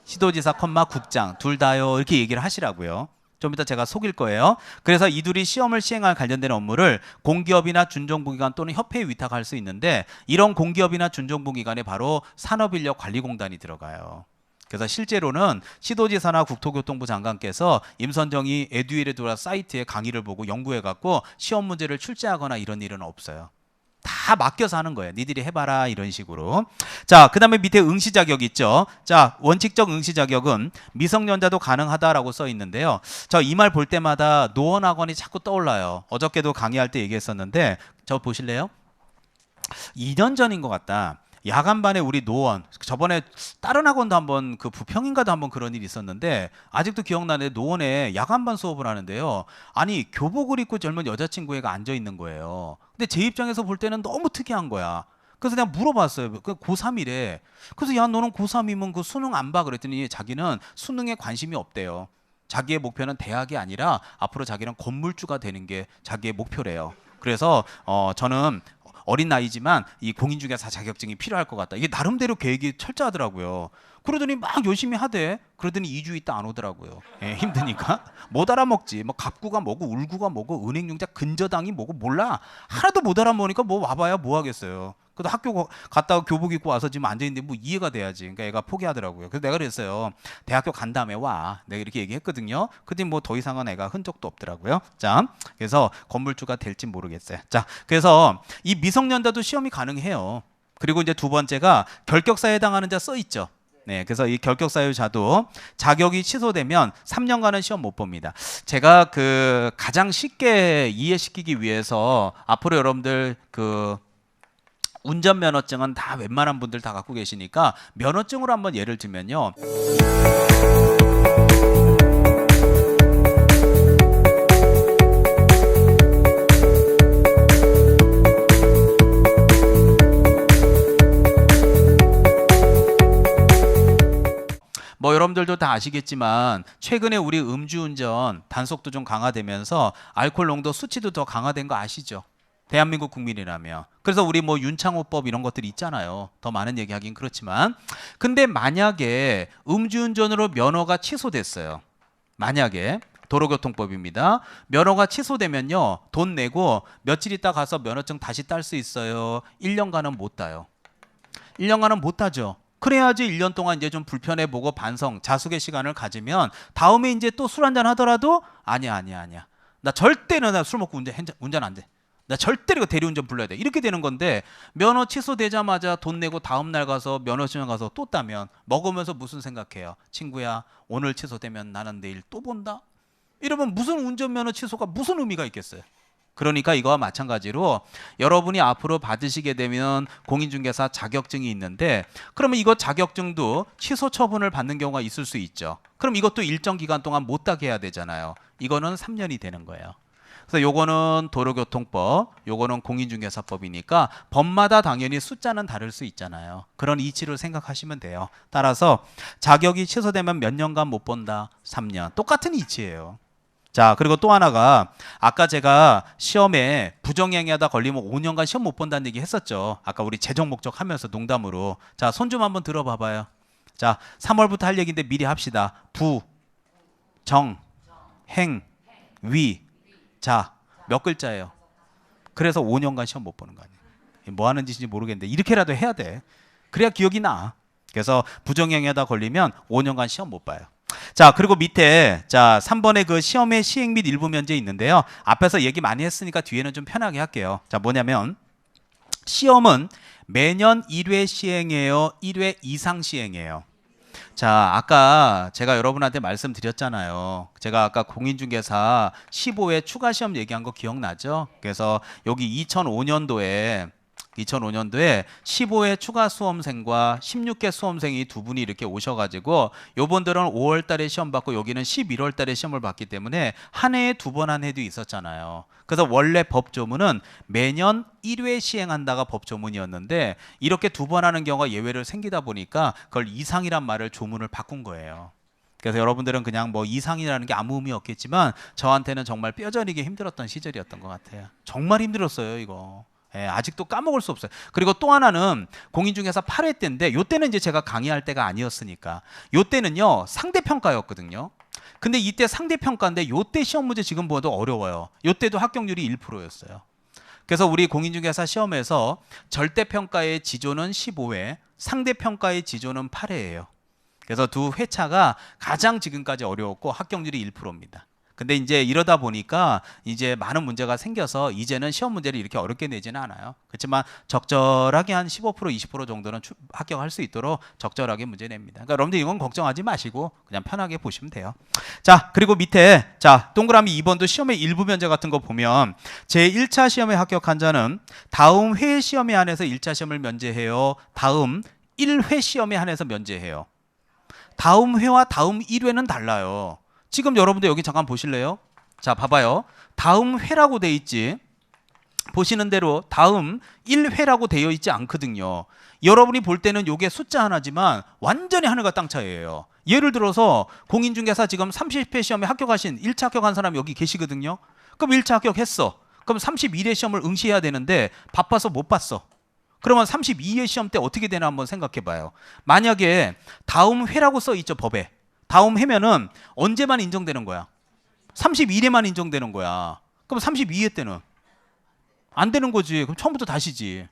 시도지사, 국장 둘 다요. 이렇게 얘기를 하시라고요. 좀 이따 제가 속일 거예요. 그래서 이들이 시험을 시행할 관련된 업무를 공기업이나 준정부기관 또는 협회에 위탁할 수 있는데 이런 공기업이나 준정부기관에 바로 산업인력관리공단이 들어가요. 그래서 실제로는 시도지사나 국토교통부 장관께서 임선정이 에듀윌에 들어와 사이트에 강의를 보고 연구해갖고 시험 문제를 출제하거나 이런 일은 없어요. 다 맡겨서 하는 거예요. 니들이 해봐라 이런 식으로. 자, 그 다음에 밑에 응시 자격 있죠. 자, 원칙적 응시 자격은 미성년자도 가능하다라고 써 있는데요. 저 이 말 볼 때마다 노원학원이 자꾸 떠올라요. 어저께도 강의할 때 얘기했었는데 저 보실래요? 2년 전인 것 같다. 야간반에 우리 노원, 저번에 다른 학원도 한번 그 부평인가도 한번 그런 일이 있었는데 아직도 기억나는데 노원에 야간반 수업을 하는데요. 아니 교복을 입고 젊은 여자친구애가 앉아 있는 거예요. 근데 제 입장에서 볼 때는 너무 특이한 거야. 그래서 내가 물어봤어요. 그 고3이래. 그래서 야 너는 고3이면 그 수능 안 봐 그랬더니 자기는 수능에 관심이 없대요. 자기의 목표는 대학이 아니라 앞으로 자기는 건물주가 되는 게 자기의 목표래요. 그래서 저는 어린 나이지만 이 공인중개사 자격증이 필요할 것 같다. 이게 나름대로 계획이 철저하더라고요. 그러더니 막 열심히 하대. 그러더니 2주 있다 안 오더라고요. 예, 힘드니까 못 알아먹지. 뭐 갑구가 뭐고 울구가 뭐고 은행융자 근저당이 뭐고 몰라. 하나도 못 알아먹으니까 뭐 와봐야 뭐 하겠어요. 그래도 학교 갔다가 교복 입고 와서 지금 앉아있는데 뭐 이해가 돼야지. 그러니까 애가 포기하더라고요. 그래서 내가 그랬어요. 대학교 간 다음에 와. 내가 이렇게 얘기했거든요. 근데 뭐 더 이상은 애가 흔적도 없더라고요. 자, 그래서 건물주가 될진 모르겠어요. 자, 그래서 이 미성년자도 시험이 가능해요. 그리고 이제 두 번째가 결격사에 해당하는 자 써 있죠. 네, 그래서 이 결격사유자도 자격이 취소되면 3년간은 시험 못 봅니다. 제가 그 가장 쉽게 이해시키기 위해서 앞으로 여러분들 그 운전면허증은 다 웬만한 분들 다 갖고 계시니까 면허증으로 한번 예를 들면요. 뭐 여러분들도 다 아시겠지만 최근에 우리 음주운전 단속도 좀 강화되면서 알코올 농도 수치도 더 강화된 거 아시죠? 대한민국 국민이라며. 그래서 우리 뭐 윤창호법 이런 것들이 있잖아요. 더 많은 얘기하긴 그렇지만. 근데 만약에 음주운전으로 면허가 취소됐어요. 만약에 도로교통법입니다. 면허가 취소되면요. 돈 내고 며칠 있다 가서 면허증 다시 딸 수 있어요. 1년간은 못 따요. 1년간은 못 따죠. 그래야지 1년 동안 이제 좀 불편해 보고 반성, 자숙의 시간을 가지면 다음에 이제 또 술 한잔 하더라도 아니야. 나 절대로 나 술 먹고 운전 안 돼. 나 절대로 이거 대리운전 불러야 돼. 이렇게 되는 건데 면허 취소되자마자 돈 내고 다음 날 가서 면허시험 가서 또 따면 먹으면서 무슨 생각해요? 친구야, 오늘 취소되면 나는 내일 또 본다? 이러면 무슨 운전면허 취소가 무슨 의미가 있겠어요? 그러니까 이거와 마찬가지로 여러분이 앞으로 받으시게 되면 공인중개사 자격증이 있는데 그러면 이거 자격증도 취소 처분을 받는 경우가 있을 수 있죠. 그럼 이것도 일정 기간 동안 못 따게 해야 되잖아요. 이거는 3년이 되는 거예요. 그래서 요거는 도로교통법, 요거는 공인중개사법이니까 법마다 당연히 숫자는 다를 수 있잖아요. 그런 이치를 생각하시면 돼요. 따라서 자격이 취소되면 몇 년간 못 본다? 3년. 똑같은 이치예요. 자, 그리고 또 하나가 아까 제가 시험에 부정행위하다 걸리면 5년간 시험 못 본다는 얘기 했었죠. 아까 우리 재정 목적 하면서 농담으로. 자, 손 좀 한번 들어봐 봐요. 자, 3월부터 할 얘기인데 미리 합시다. 부, 정, 행, 위. 자, 몇 글자예요? 그래서 5년간 시험 못 보는 거 아니에요. 뭐 하는 짓인지 모르겠는데 이렇게라도 해야 돼. 그래야 기억이 나. 그래서 부정행위하다 걸리면 5년간 시험 못 봐요. 자, 그리고 밑에 자 3번에 그 시험의 시행 및 일부 면제 있는데요. 앞에서 얘기 많이 했으니까 뒤에는 좀 편하게 할게요. 자, 뭐냐면 시험은 매년 1회 시행해요. 1회 이상 시행해요. 자, 아까 제가 여러분한테 말씀드렸잖아요. 제가 아까 공인중개사 15회 추가 시험 얘기한 거 기억나죠? 그래서 여기 2005년도에 15회 추가 수험생과 16개 수험생이 두 분이 이렇게 오셔가지고 요분들은 5월 달에 시험 받고 여기는 11월 달에 시험을 받기 때문에 한 해에 두 번 한 해도 있었잖아요. 그래서 원래 법조문은 매년 1회 시행한다가 법조문이었는데 이렇게 두 번 하는 경우가 예외를 생기다 보니까 그걸 이상이란 말을 조문을 바꾼 거예요. 그래서 여러분들은 그냥 뭐 이상이라는 게 아무 의미 없겠지만 저한테는 정말 뼈저리게 힘들었던 시절이었던 것 같아요. 정말 힘들었어요, 이거. 예, 아직도 까먹을 수 없어요. 그리고 또 하나는 공인중개사 8회 때인데 요때는 이제 제가 강의할 때가 아니었으니까 요때는요 상대평가였거든요. 근데 이때 상대평가인데 요때 시험 문제 지금 보아도 어려워요. 요때도 합격률이 1%였어요. 그래서 우리 공인중개사 시험에서 절대평가의 지조는 15회, 상대평가의 지조는 8회예요. 그래서 두 회차가 가장 지금까지 어려웠고 합격률이 1%입니다. 근데 이제 이러다 보니까 이제 많은 문제가 생겨서 이제는 시험 문제를 이렇게 어렵게 내지는 않아요. 그렇지만 적절하게 한 15% 20% 정도는 합격할 수 있도록 적절하게 문제 냅니다. 그러니까 여러분들 이건 걱정하지 마시고 그냥 편하게 보시면 돼요. 자, 그리고 밑에 자 동그라미 2번도 시험의 일부 면제 같은 거 보면 제1차 시험에 합격한 자는 다음 회 시험에 한해서 1차 시험을 면제해요. 다음 1회 시험에 한해서 면제해요. 다음 회와 다음 1회는 달라요. 지금 여러분들 여기 잠깐 보실래요? 자, 봐봐요. 다음 회라고 돼 있지. 보시는 대로 다음 1회라고 되어 있지 않거든요. 여러분이 볼 때는 이게 숫자 하나지만 완전히 하늘과 땅 차이예요. 예를 들어서 공인중개사 지금 30회 시험에 합격하신 1차 합격한 사람이 여기 계시거든요. 그럼 1차 합격했어. 그럼 31회 시험을 응시해야 되는데 바빠서 못 봤어. 그러면 32회 시험 때 어떻게 되나 한번 생각해 봐요. 만약에 다음 회라고 써 있죠, 법에. 다음 해면은 언제만 인정되는 거야? 31회만 인정되는 거야. 그럼 32회 때는 안 되는 거지. 그럼 처음부터 다시지.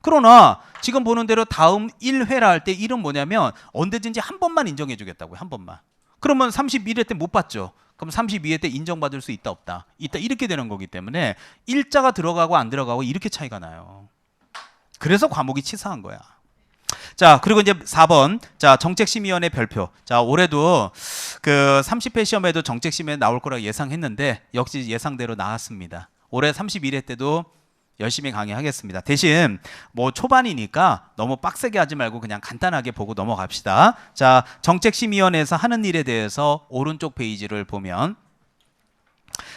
그러나 지금 보는 대로 다음 1회라 할 때 1은 뭐냐면 언제든지 한 번만 인정해 주겠다고요. 한 번만. 그러면 31회 때 못 봤죠. 그럼 32회 때 인정받을 수 있다 없다. 있다 이렇게 되는 거기 때문에 일자가 들어가고 안 들어가고 이렇게 차이가 나요. 그래서 과목이 치사한 거야. 자, 그리고 이제 4번. 자, 정책심의위원회 별표. 자, 올해도 그 30회 시험에도 정책심의위원회 나올 거라고 예상했는데 역시 예상대로 나왔습니다. 올해 31회 때도 열심히 강의하겠습니다. 대신 뭐 초반이니까 너무 빡세게 하지 말고 그냥 간단하게 보고 넘어갑시다. 자, 정책심의위원회에서 하는 일에 대해서 오른쪽 페이지를 보면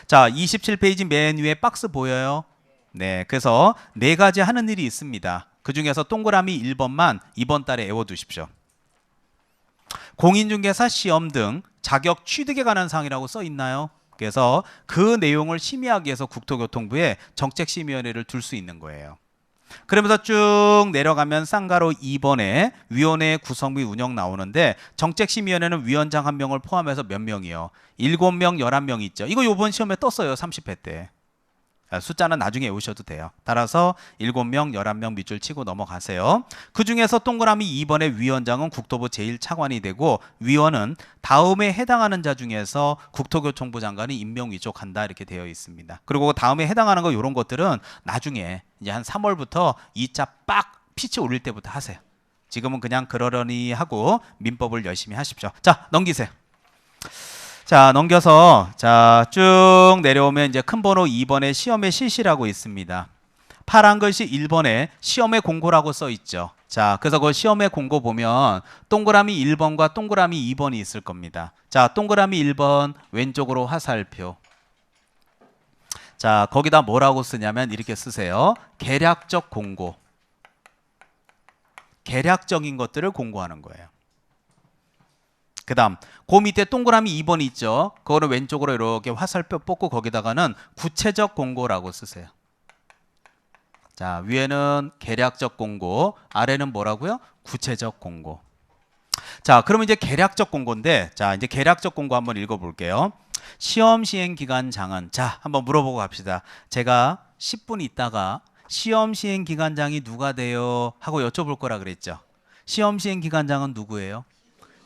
자, 27페이지 맨 위에 박스 보여요? 네, 그래서 네 가지 하는 일이 있습니다. 그 중에서 동그라미 1번만 이번 달에 외워두십시오. 공인중개사 시험 등 자격 취득에 관한 사항이라고 써 있나요? 그래서 그 내용을 심의하기 위해서 국토교통부에 정책심의위원회를 둘 수 있는 거예요. 그러면서 쭉 내려가면 쌍가로 2번에 위원회 구성 및 운영 나오는데 정책심의위원회는 위원장 1명을 포함해서 몇 명이요? 7명, 11명 있죠. 이거 이번 시험에 떴어요. 30회 때. 숫자는 나중에 외우셔도 돼요. 따라서 7명, 11명 밑줄 치고 넘어가세요. 그 중에서 동그라미 2번의 위원장은 국토부 제1차관이 되고 위원은 다음에 해당하는 자 중에서 국토교통부 장관이 임명 위촉한다 이렇게 되어 있습니다. 그리고 다음에 해당하는 거 이런 것들은 나중에 이제 한 3월부터 2차 빡 피치 올릴 때부터 하세요. 지금은 그냥 그러려니 하고 민법을 열심히 하십시오. 자, 넘기세요. 자, 넘겨서 자, 쭉 내려오면 이제 큰 번호 2번에 시험의 실시라고 있습니다. 파란 글씨 1번에 시험의 공고라고 써 있죠. 자, 그래서 그 시험의 공고 보면 동그라미 1번과 동그라미 2번이 있을 겁니다. 자, 동그라미 1번 왼쪽으로 화살표. 자, 거기다 뭐라고 쓰냐면 이렇게 쓰세요. 계략적 공고. 계략적인 것들을 공고하는 거예요. 그 다음 그 밑에 동그라미 2번 있죠. 그거를 왼쪽으로 이렇게 화살표 뽑고 거기다가는 구체적 공고라고 쓰세요. 자, 위에는 계략적 공고, 아래는 뭐라고요? 구체적 공고. 자, 그러면 이제 계략적 공고인데, 자, 이제 계략적 공고 한번 읽어볼게요. 시험 시행 기간 장은, 자, 한번 물어보고 갑시다. 제가 10분 있다가 시험 시행 기간장이 누가 돼요? 하고 여쭤볼 거라 그랬죠. 시험 시행 기간장은 누구예요?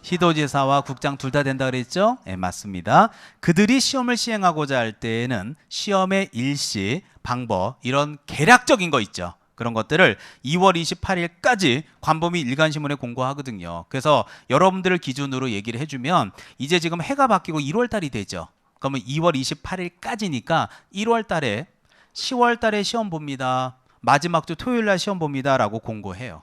시도지사와 국장 둘 다 된다 그랬죠? 네, 맞습니다. 그들이 시험을 시행하고자 할 때에는 시험의 일시, 방법 이런 계략적인 거 있죠. 그런 것들을 2월 28일까지 관범위 일간신문에 공고하거든요. 그래서 여러분들을 기준으로 얘기를 해주면 이제 지금 해가 바뀌고 1월 달이 되죠. 그러면 2월 28일까지니까 1월 달에 10월 달에 시험 봅니다. 마지막 주 토요일 날 시험 봅니다. 라고 공고해요.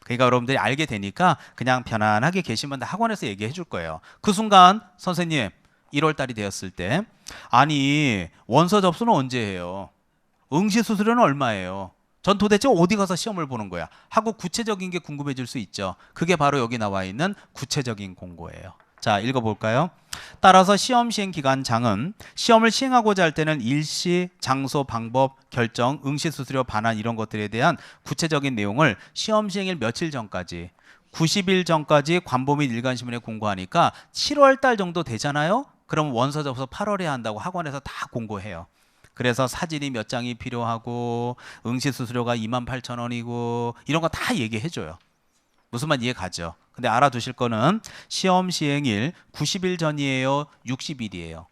그러니까 여러분들이 알게 되니까 그냥 편안하게 계시면 학원에서 얘기해 줄 거예요. 그 순간 선생님 1월 달이 되었을 때 아니 원서 접수는 언제 해요? 응시 수수료는 얼마예요? 전 도대체 어디 가서 시험을 보는 거야? 하고 구체적인 게 궁금해질 수 있죠. 그게 바로 여기 나와 있는 구체적인 공고예요. 자, 읽어볼까요? 따라서 시험 시행 기간 장은 시험을 시행하고자 할 때는 일시, 장소, 방법, 결정, 응시 수수료 반환 이런 것들에 대한 구체적인 내용을 시험 시행일 며칠 전까지 90일 전까지 관범위 일간신문에 공고하니까 7월 달 정도 되잖아요. 그럼 원서 접수 8월에 한다고 학원에서 다 공고해요. 그래서 사진이 몇 장이 필요하고 응시 수수료가 28,000원이고 이런 거 다 얘기해 줘요. 무슨 말 이해 가죠? 근데 알아두실 거는 시험 시행일 90일 전이에요? 60일이에요?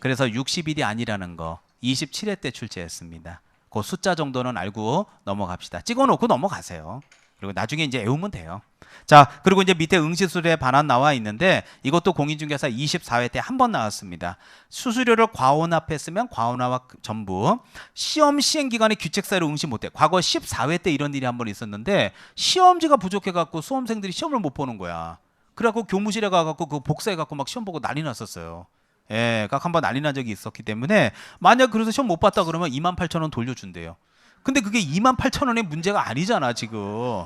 그래서 60일이 아니라는 거 27회 때 출제했습니다. 그 숫자 정도는 알고 넘어갑시다. 찍어놓고 넘어가세요. 그리고 나중에 이제 외우면 돼요. 자, 그리고 이제 밑에 응시술에 반환 나와 있는데 이것도 공인중개사 24회 때 한 번 나왔습니다. 수수료를 과혼합했으면 과혼합 전부 시험 시행 기간에 규책 사유로 응시 못해. 과거 14회 때 이런 일이 한 번 있었는데 시험지가 부족해갖고 수험생들이 시험을 못 보는 거야. 그래갖고 교무실에 가갖고 그 복사해갖고 막 시험 보고 난리 났었어요. 예, 각 한번 난리 난 적이 있었기 때문에 만약 그래서 시험 못 봤다 그러면 28,000원 돌려준대요. 근데 그게 28,000원의 문제가 아니잖아 지금.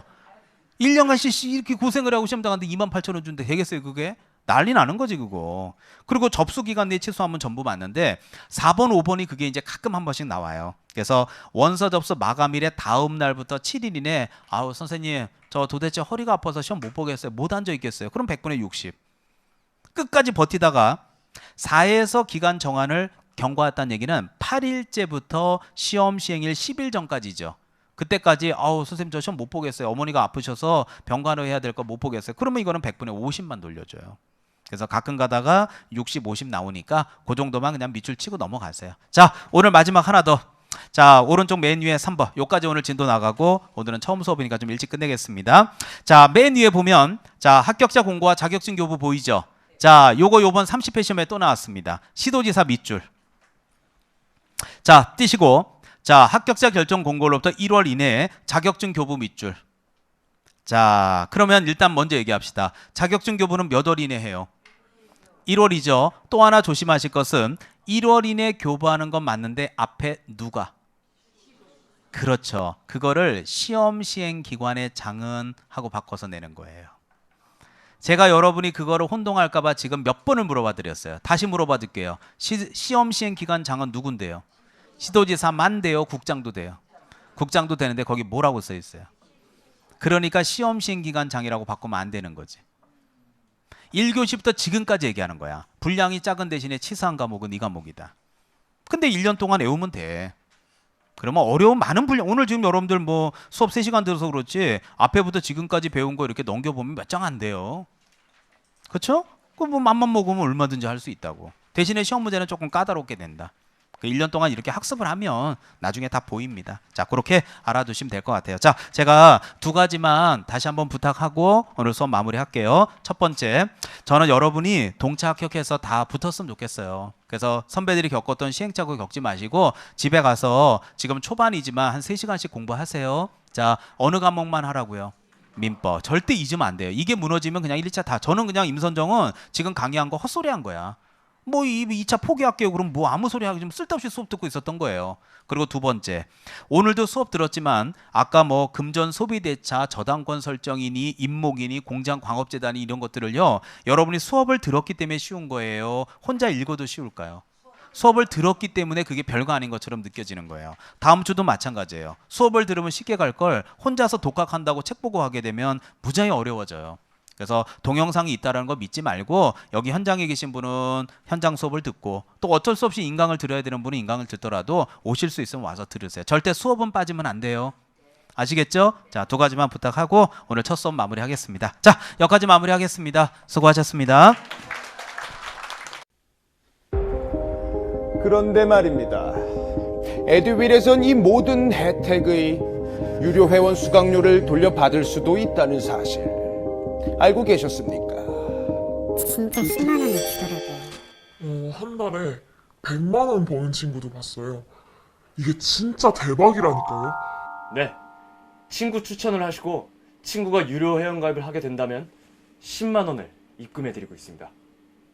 1년간 이렇게 고생을 하고 시험 당하는데 28,000원 준대 되겠어요 그게? 난리 나는 거지 그거. 그리고 접수 기간 내에 취소하면 전부 맞는데 4번 5번이 그게 이제 가끔 한 번씩 나와요. 그래서 원서 접수 마감일의 다음 날부터 7일 이내 아우 선생님 저 도대체 허리가 아파서 시험 못 보겠어요. 못 앉아 있겠어요. 그럼 100분의 60. 끝까지 버티다가 4에서 기간 정한을 경과했다는 얘기는 8일째부터 시험 시행일 10일 전까지죠. 그때까지 아우 선생님 저 시험 못 보겠어요. 어머니가 아프셔서 병간호 해야 될 거 못 보겠어요. 그러면 이거는 100분의 50만 돌려줘요. 그래서 가끔 가다가 60, 50 나오니까 그 정도만 그냥 밑줄 치고 넘어가세요. 자, 오늘 마지막 하나 더. 자, 오른쪽 맨 위에 3번. 요까지 오늘 진도 나가고 오늘은 처음 수업이니까 좀 일찍 끝내겠습니다. 자, 맨 위에 보면 자, 합격자 공고와 자격증 교부 보이죠? 자, 요거 요번 30회 시험에 또 나왔습니다. 시도지사 밑줄. 자, 띄시고 자, 합격자 결정 공고로부터 1월 이내에 자격증 교부 밑줄. 자, 그러면 일단 먼저 얘기합시다. 자격증 교부는 몇 월 이내 해요? 1월이죠. 또 하나 조심하실 것은 1월 이내 교부하는 건 맞는데 앞에 누가? 그렇죠. 그거를 시험 시행 기관의 장은 하고 바꿔서 내는 거예요. 제가 여러분이 그거를 혼동할까 봐 지금 몇 번을 물어봐 드렸어요. 다시 물어봐 드릴게요. 시험 시행 기관 장은 누군데요? 시도지사만 돼요? 국장도 돼요? 국장도 되는데 거기 뭐라고 써 있어요? 그러니까 시험 시행 기간 장이라고 바꾸면 안 되는 거지. 1교시부터 지금까지 얘기하는 거야. 분량이 작은 대신에 치사한 과목은 이 과목이다. 근데 1년 동안 외우면 돼. 그러면 어려운 많은 분량, 오늘 지금 여러분들 뭐 수업 3시간 들어서 그렇지 앞에부터 지금까지 배운 거 이렇게 넘겨보면 몇 장 안 돼요. 그렇죠? 그럼 뭐 맘만 먹으면 얼마든지 할 수 있다고. 대신에 시험 문제는 조금 까다롭게 된다. 1년 동안 이렇게 학습을 하면 나중에 다 보입니다. 자, 그렇게 알아두시면 될 것 같아요. 자, 제가 두 가지만 다시 한번 부탁하고 오늘 수업 마무리할게요. 첫 번째, 저는 여러분이 동차 합격해서 다 붙었으면 좋겠어요. 그래서 선배들이 겪었던 시행착오 겪지 마시고 집에 가서 지금 초반이지만 한 3시간씩 공부하세요. 자, 어느 과목만 하라고요? 민법. 절대 잊으면 안 돼요. 이게 무너지면 그냥 1차 다. 저는 그냥 임선정은 지금 강의한 거 헛소리 한 거야. 뭐 2차 포기할게요. 그럼 뭐 아무 소리 하기 좀 쓸데없이 수업 듣고 있었던 거예요. 그리고 두 번째, 오늘도 수업 들었지만 아까 뭐 금전 소비대차, 저당권 설정이니 임목이니 공장 광업재단이 이런 것들을요. 여러분이 수업을 들었기 때문에 쉬운 거예요. 혼자 읽어도 쉬울까요? 수업을 들었기 때문에 그게 별거 아닌 것처럼 느껴지는 거예요. 다음 주도 마찬가지예요. 수업을 들으면 쉽게 갈 걸 혼자서 독학한다고 책 보고 하게 되면 무지하게 어려워져요. 그래서 동영상이 있다는 거 믿지 말고 여기 현장에 계신 분은 현장 수업을 듣고 또 어쩔 수 없이 인강을 들어야 되는 분은 인강을 듣더라도 오실 수 있으면 와서 들으세요. 절대 수업은 빠지면 안 돼요. 아시겠죠? 자, 두 가지만 부탁하고 오늘 첫 수업 마무리하겠습니다. 자, 여기까지 마무리하겠습니다. 수고하셨습니다. 그런데 말입니다. 에듀윌에선 이 모든 혜택의 유료 회원 수강료를 돌려받을 수도 있다는 사실 알고 계셨습니까? 진짜 10만 원을 주더라고요. 한 달에 100만 원 버는 친구도 봤어요. 이게 진짜 대박이라니까요. 네, 친구 추천을 하시고 친구가 유료 회원가입을 하게 된다면 10만 원을 입금해드리고 있습니다.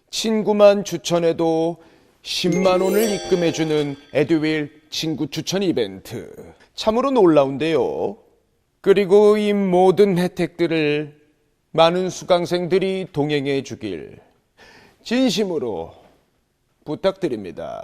친구만 추천해도 10만 원을 입금해주는 에듀윌 친구 추천 이벤트. 참으로 놀라운데요. 그리고 이 모든 혜택들을 많은 수강생들이 동행해 주길 진심으로 부탁드립니다.